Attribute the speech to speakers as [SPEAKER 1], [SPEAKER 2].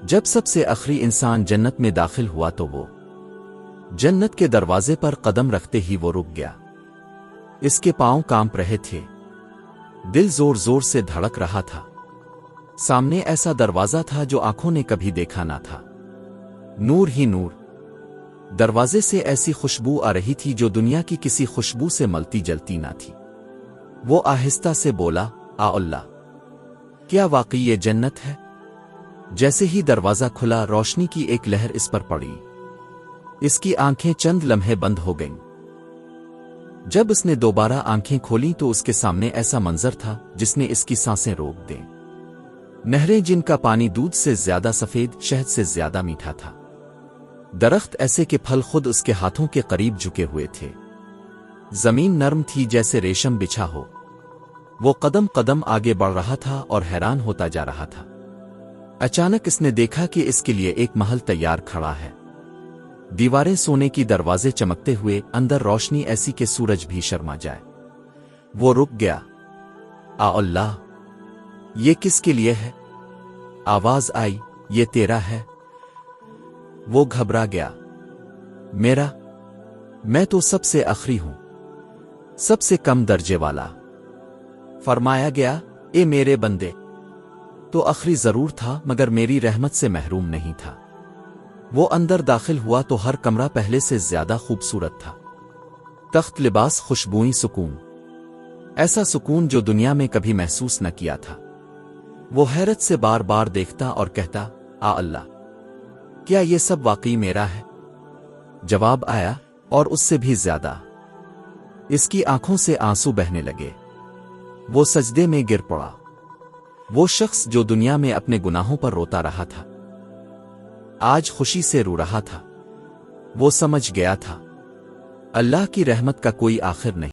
[SPEAKER 1] جب سب سے آخری انسان جنت میں داخل ہوا تو وہ جنت کے دروازے پر قدم رکھتے ہی وہ رک گیا۔ اس کے پاؤں کانپ رہے تھے، دل زور زور سے دھڑک رہا تھا۔ سامنے ایسا دروازہ تھا جو آنکھوں نے کبھی دیکھا نہ تھا، نور ہی نور۔ دروازے سے ایسی خوشبو آ رہی تھی جو دنیا کی کسی خوشبو سے ملتی جلتی نہ تھی۔ وہ آہستہ سے بولا، آ اللہ، کیا واقعی یہ جنت ہے؟ جیسے ہی دروازہ کھلا، روشنی کی ایک لہر اس پر پڑی۔ اس کی آنکھیں چند لمحے بند ہو گئیں۔ جب اس نے دوبارہ آنکھیں کھولیں تو اس کے سامنے ایسا منظر تھا جس نے اس کی سانسیں روک دیں۔ نہریں جن کا پانی دودھ سے زیادہ سفید، شہد سے زیادہ میٹھا تھا۔ درخت ایسے کہ پھل خود اس کے ہاتھوں کے قریب جھکے ہوئے تھے۔ زمین نرم تھی جیسے ریشم بچھا ہو۔ وہ قدم قدم آگے بڑھ رہا تھا اور حیران ہوتا جا رہا تھا۔ اچانک اس نے دیکھا کہ اس کے لیے ایک محل تیار کھڑا ہے۔ دیواریں سونے کی، دروازے چمکتے ہوئے، اندر روشنی ایسی کہ سورج بھی شرما جائے۔ وہ رک گیا۔ آ اللہ، یہ کس کے لیے ہے؟ آواز آئی، یہ تیرا ہے۔ وہ گھبرا گیا۔ میرا؟ میں تو سب سے آخری ہوں، سب سے کم درجے والا۔ فرمایا گیا، اے میرے بندے، تو آخری ضرور تھا مگر میری رحمت سے محروم نہیں تھا۔ وہ اندر داخل ہوا تو ہر کمرہ پہلے سے زیادہ خوبصورت تھا۔ تخت، لباس، خوشبوئی، سکون، ایسا سکون جو دنیا میں کبھی محسوس نہ کیا تھا۔ وہ حیرت سے بار بار دیکھتا اور کہتا، آ اللہ، کیا یہ سب واقعی میرا ہے؟ جواب آیا، اور اس سے بھی زیادہ۔ اس کی آنکھوں سے آنسو بہنے لگے۔ وہ سجدے میں گر پڑا۔ وہ شخص جو دنیا میں اپنے گناہوں پر روتا رہا تھا، آج خوشی سے رو رہا تھا۔ وہ سمجھ گیا تھا، اللہ کی رحمت کا کوئی آخر نہیں۔